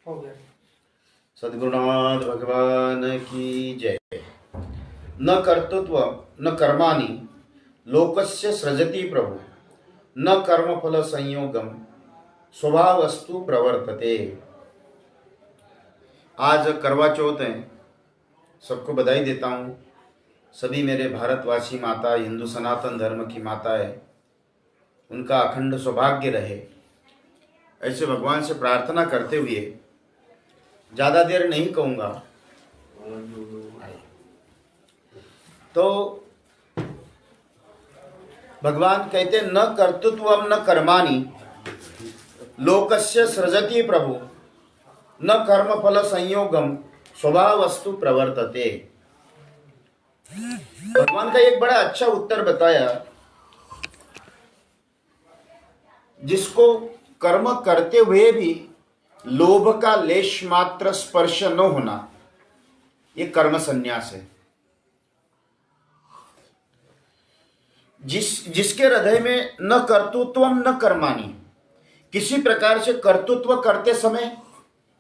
हो गया। सद्गुरुनाथ भगवान की जय। न कर्तृत्व न कर्माणि लोकस्य सृजति प्रभु, न कर्मफल संयोगम स्वभावस्तु प्रवर्तते। आज करवा चौथ है, सबको बधाई देता हूँ। सभी मेरे भारतवासी माता, हिंदू सनातन धर्म की माता है, उनका अखंड सौभाग्य रहे, ऐसे भगवान से प्रार्थना करते हुए ज़्यादा देर नहीं कहूँगा। तो भगवान कहते न कर्तृत्वम न कर्माणि लोकस्य सृजति प्रभु, न कर्मफल संयोगम स्वभावस्तु प्रवर्तते। भगवान का एक बड़ा अच्छा उत्तर बताया, जिसको कर्म करते हुए भी लोभ का लेश मात्र स्पर्श न होना, ये कर्म संन्यास है। जिसके हृदय में न कर्तृत्वम न कर्माणि, किसी प्रकार से कर्तृत्व करते समय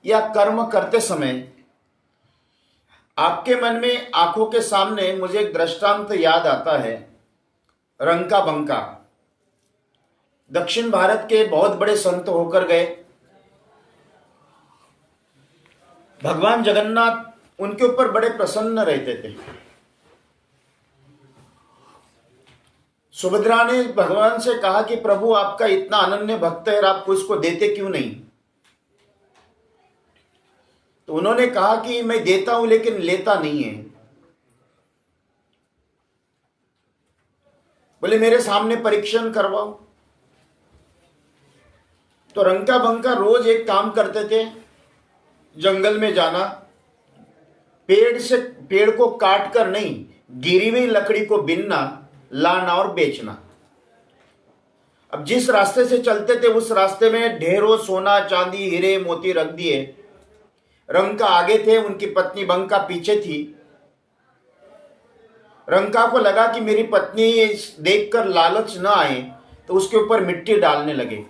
या कर्म करते समय आपके मन में, आंखों के सामने मुझे एक दृष्टांत याद आता है, रंका बंका। दक्षिण भारत के बहुत बड़े संत होकर गए। भगवान जगन्नाथ उनके ऊपर बड़े प्रसन्न रहते थे। सुभद्रा ने भगवान से कहा कि प्रभु, आपका इतना अनन्य भक्त है, आपको इसको देते क्यों नहीं? तो उन्होंने कहा कि मैं देता हूं लेकिन लेता नहीं है। बोले मेरे सामने परीक्षण करवाओ। तो रंका बंका रोज एक काम करते थे, जंगल में जाना, पेड़ को काट कर नहीं, गिरी हुई लकड़ी को बीनना, लाना और बेचना। अब जिस रास्ते से चलते थे उस रास्ते में ढेरों सोना चांदी हीरे मोती रख दिए। रंका आगे थे, उनकी पत्नी बंका पीछे थी। रंका को लगा कि मेरी पत्नी देखकर लालच न आए, तो उसके ऊपर मिट्टी डालने लगे।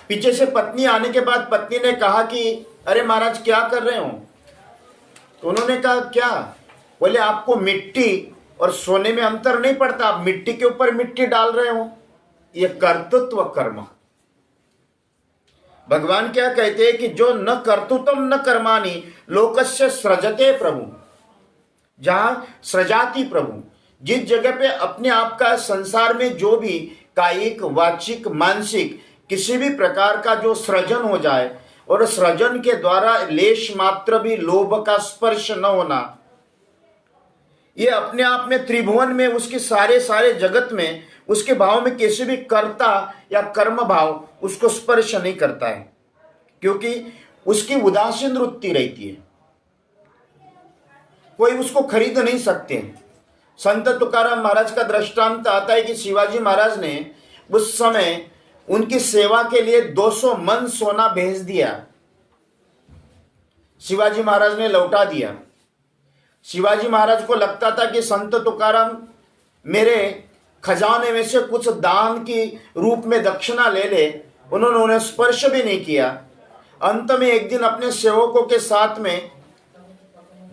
पीछे से पत्नी आने के बाद पत्नी ने कहा कि अरे महाराज क्या कर रहे हो? तो उन्होंने कहा क्या? बोले आपको मिट्टी और सोने में अंतर नहीं पड़ता, आप मिट्टी के ऊपर मिट्टी डाल रहे हो, ये कर्तृत्व कर्म। भगवान क्या कहते हैं कि जो न कर्तृत्वम न कर्माणि लोकस्य सृजते प्रभु, जहां सृजाति प्रभु, जिस जगह पे अपने आप का संसार में जो भी कायिक वाचिक मानसिक किसी भी प्रकार का जो सृजन हो जाए और सृजन के द्वारा लेश मात्र भी लोभ का स्पर्श न होना, ये अपने आप में त्रिभुवन में उसके सारे जगत में उसके भाव में किसी भी कर्ता या कर्म भाव उसको स्पर्श नहीं करता है, क्योंकि उसकी उदासीन वृत्ति रहती है। कोई उसको खरीद नहीं सकते। संत तुकाराम महाराज का दृष्टांत आता है कि शिवाजी महाराज ने उस समय उनकी सेवा के लिए 200 मन सोना भेज दिया। शिवाजी महाराज ने लौटा दिया। शिवाजी महाराज को लगता था कि संत तुकाराम मेरे खजाने में से कुछ दान की रूप में दक्षिणा ले ले। उन्होंने उन्हें स्पर्श भी नहीं किया। अंत में एक दिन अपने सेवकों के साथ में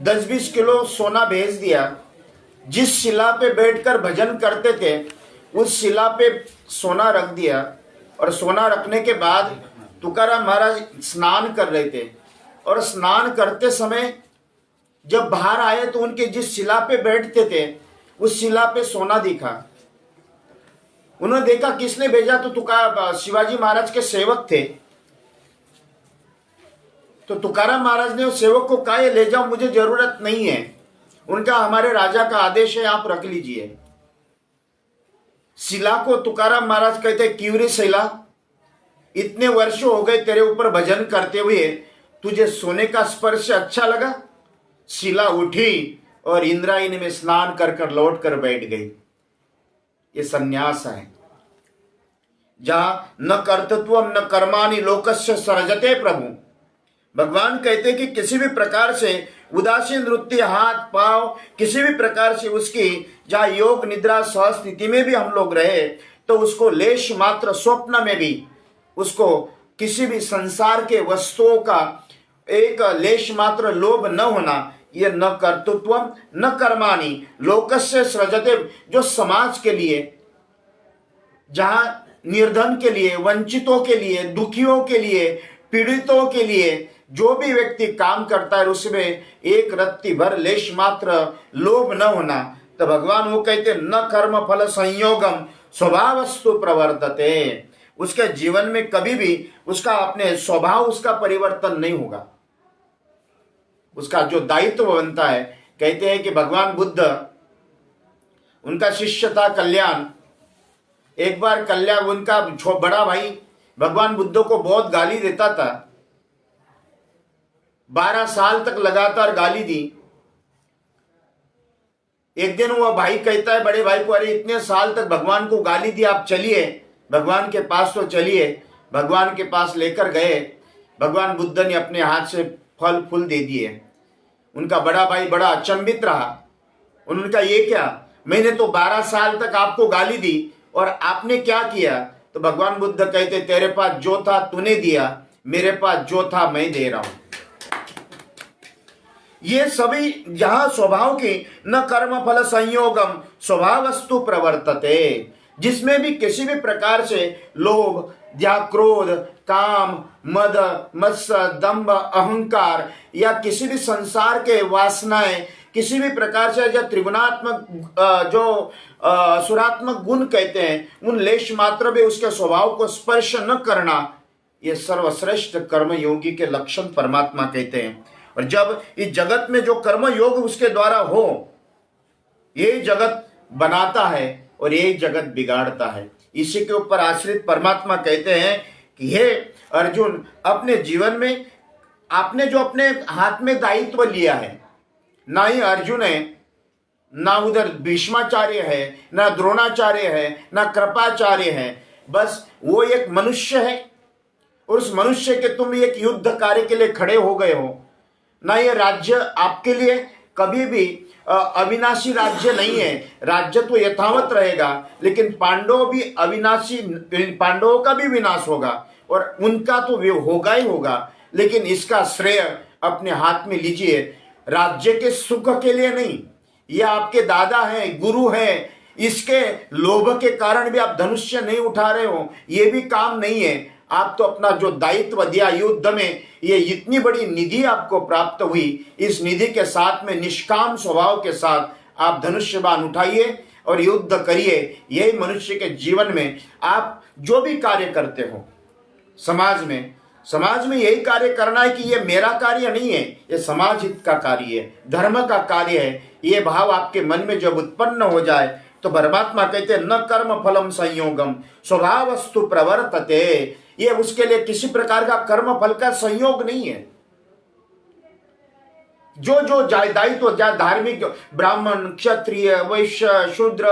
10-20 किलो सोना भेज दिया। जिस शिला पे बैठकर भजन करते थे उस शिला पे सोना रख दिया, और सोना रखने के बाद तुकाराम महाराज स्नान कर रहे थे, और स्नान करते समय जब बाहर आए तो उनके जिस शिला पे बैठते थे उस शिला पे सोना दिखा। उन्होंने देखा किसने भेजा, तो शिवाजी महाराज के सेवक थे। तो तुकाराम महाराज ने उस सेवक को कहा ले जाओ, मुझे जरूरत नहीं है। उनका हमारे राजा का आदेश है, आप रख लीजिए। शिला को तुकाराम महाराज कहते क्यों रे शिला, इतने वर्ष हो गए तेरे ऊपर भजन करते हुए, तुझे सोने का स्पर्श अच्छा लगा? शिला उठी और इंद्रायणी में स्नान कर कर लौट कर बैठ गई। ये संन्यास है, जहां न कर्तृत्वम न कर्माणि लोकस्य सृजते प्रभु। भगवान कहते कि किसी भी प्रकार से उदासीन वृत्ति, हाथ पांव, किसी भी प्रकार से उसकी, जहां योग निद्रा सह स्थिति में भी हम लोग रहे, तो उसको लेश मात्र स्वप्न में भी उसको किसी भी संसार के वस्तुओं का एक लेश मात्र लोभ न होना, ये न कर्तृत्व न कर्माणि लोकस्य सृजते, जो समाज के लिए, जहां निर्धन के लिए, वंचितों के लिए, दुखियों के लिए, पीड़ितों के लिए जो भी व्यक्ति काम करता है उसमें एक रत्ती भर लेश मात्र लोभ न होना, तो भगवान वो कहते न कर्म फल संयोगम स्वभावस्तु प्रवर्तते, उसके जीवन में कभी भी उसका अपने स्वभाव उसका परिवर्तन नहीं होगा, उसका जो दायित्व बनता है। कहते हैं कि भगवान बुद्ध, उनका शिष्य था कल्याण, एक बार कल्याण उनका बड़ा भाई भगवान बुद्ध को बहुत गाली देता था, 12 साल तक लगातार गाली दी। एक दिन वह भाई कहता है बड़े भाई को, अरे इतने साल तक भगवान को गाली दी, आप चलिए भगवान के पास तो चलिए। भगवान के पास लेकर गए, भगवान बुद्ध ने अपने हाथ से फल फूल दे दिए। उनका बड़ा भाई बड़ा अचंभित रहा, उन्होंने कहा ये क्या, मैंने तो 12 साल तक आपको गाली दी और आपने क्या किया। तो भगवान बुद्ध कहते तेरे पास जो था तूने दिया, मेरे पास जो था मैं दे रहा हूं। ये सभी जहां स्वभाव की न कर्म फल संयोगम स्वभावस्तु प्रवर्तते, जिसमें भी किसी भी प्रकार से लोभ या क्रोध, काम, मद, मत्सर, दंभ, अहंकार या किसी भी संसार के वासनाएं, किसी भी प्रकार से या त्रिगुणात्मक जो असुरात्मक गुण कहते हैं, उन लेश मात्र भी उसके स्वभाव को स्पर्श न करना, ये सर्वश्रेष्ठ कर्म योगी के लक्षण परमात्मा कहते हैं। और जब इस जगत में जो कर्म योग उसके द्वारा हो, यही जगत बनाता है और यही जगत बिगाड़ता है। इसी के ऊपर आश्रित परमात्मा कहते हैं कि हे अर्जुन, अपने जीवन में आपने जो अपने हाथ में दायित्व लिया है, ना ही अर्जुन है, ना उधर भीष्माचार्य है, ना द्रोणाचार्य है, ना कृपाचार्य है, बस वो एक मनुष्य है। और उस मनुष्य के तुम एक युद्ध कार्य के लिए खड़े हो गए हो। ना ये राज्य आपके लिए कभी भी अविनाशी राज्य नहीं है, राज्य तो यथावत रहेगा, लेकिन पांडव भी अविनाशी, पांडवों का भी विनाश होगा और उनका तो वे होगा ही होगा, लेकिन इसका श्रेय अपने हाथ में लीजिए। राज्य के सुख के लिए नहीं, यह आपके दादा है, गुरु है, इसके लोभ के कारण भी आप धनुष्य नहीं उठा रहे हो, ये भी काम नहीं है। आप तो अपना जो दायित्व दिया युद्ध में, ये इतनी बड़ी निधि आपको प्राप्त हुई, इस निधि के साथ में निष्काम स्वभाव के साथ आप धनुष्यबाण उठाइए और युद्ध करिए। यही मनुष्य के जीवन में आप जो भी कार्य करते हो समाज में यही कार्य करना है कि ये मेरा कार्य नहीं है, ये समाज हित का कार्य है, धर्म का कार्य है। ये भाव आपके मन में जब उत्पन्न हो जाए तो परमात्मा कहते न कर्म फलम संयोगम स्वभावस्तु प्रवर्तते, ये उसके लिए किसी प्रकार का कर्म फल का संयोग नहीं है। जो दायित्व धार्मिक, ब्राह्मण, क्षत्रिय, वैश्य, शूद्र,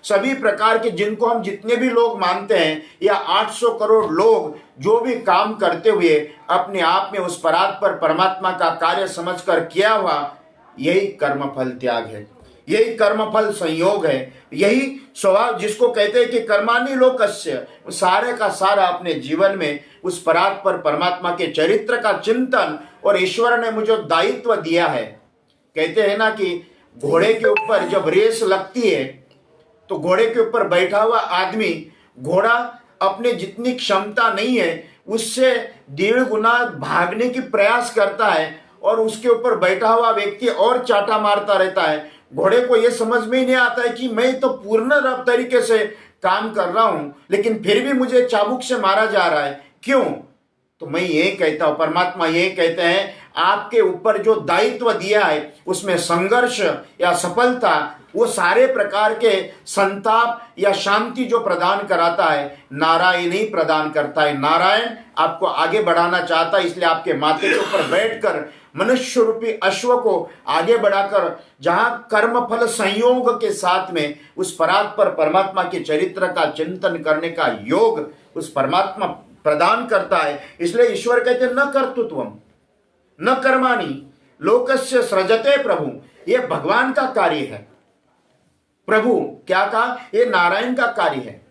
सभी प्रकार के जिनको हम जितने भी लोग मानते हैं, या 800 करोड़ लोग जो भी काम करते हुए अपने आप में उस परात्पर परमात्मा का कार्य समझकर किया हुआ, यही कर्मफल त्याग है, यही कर्मफल संयोग है, यही स्वभाव जिसको कहते हैं कि कर्माणि लोकस्य, सारे का सारा अपने जीवन में उस परात्पर परमात्मा के चरित्र का चिंतन, और ईश्वर ने मुझे दायित्व दिया है। कहते हैं ना कि घोड़े के ऊपर जब रेस लगती है तो घोड़े के ऊपर बैठा हुआ आदमी, घोड़ा अपने जितनी क्षमता नहीं है उससे 1.5 गुना भागने की प्रयास करता है, और उसके ऊपर बैठा हुआ व्यक्ति और चाटा मारता रहता है। घोड़े को यह समझ में ही नहीं आता है कि मैं तो पूर्ण तरीके से काम कर रहा हूं, लेकिन फिर भी मुझे चाबुक से मारा जा रहा है, क्यों? तो मैं ये कहता हूं, परमात्मा ये कहते हैं, आपके ऊपर जो दायित्व दिया है उसमें संघर्ष या सफलता, वो सारे प्रकार के संताप या शांति जो प्रदान कराता है नारायण ही प्रदान करता है। नारायण आपको आगे बढ़ाना चाहता है, इसलिए आपके माथे के ऊपर बैठकर मनुष्य रूपी अश्व को आगे बढ़ाकर जहां कर्मफल संयोग के साथ में उस परात्पर परमात्मा के चरित्र का चिंतन करने का योग उस परमात्मा प्रदान करता है। इसलिए ईश्वर कहते न कर्तृत्वम न कर्माणि लोकस्य सृजते प्रभु, ये भगवान का कार्य है। प्रभु क्या कहा? ये नारायण का कार्य है।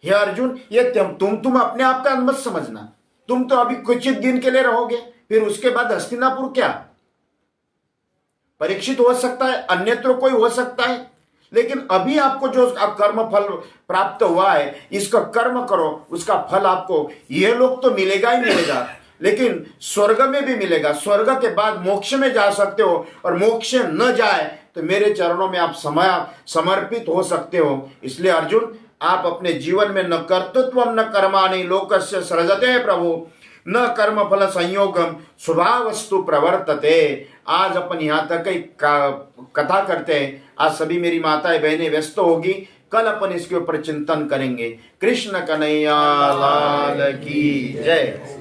हे अर्जुन, ये तुम अपने आप का मत समझना, तुम तो अभी कुछ दिन के लिए रहोगे, फिर उसके बाद हस्तिनापुर क्या? परीक्षित हो सकता है, अन्यत्र कोई हो सकता है, लेकिन अभी आपको जो कर्म फल प्राप्त हुआ है, इसका कर्म करो, उसका फल आपको ये लोग तो मिलेगा ही मिलेगा, लेकिन स्वर्ग में भी मिलेगा। स्वर्ग के बाद मोक्ष में जा सकते हो, और मोक्ष न जाए तो मेरे चरणों में आप समर्पित हो सकते हो। इसलिए अर्जुन, आप अपने जीवन में न कर्तृत्व न कर्माणि लोकस्य सृजते प्रभु, न कर्म फल संयोगम स्वभावस्तु प्रवर्तते। आज अपन यहाँ तक ही कथा करते हैं। आज सभी मेरी माताएं बहनें व्यस्त होगी, कल अपन इसके ऊपर चिंतन करेंगे। कृष्ण कन्हैया लाल की जय।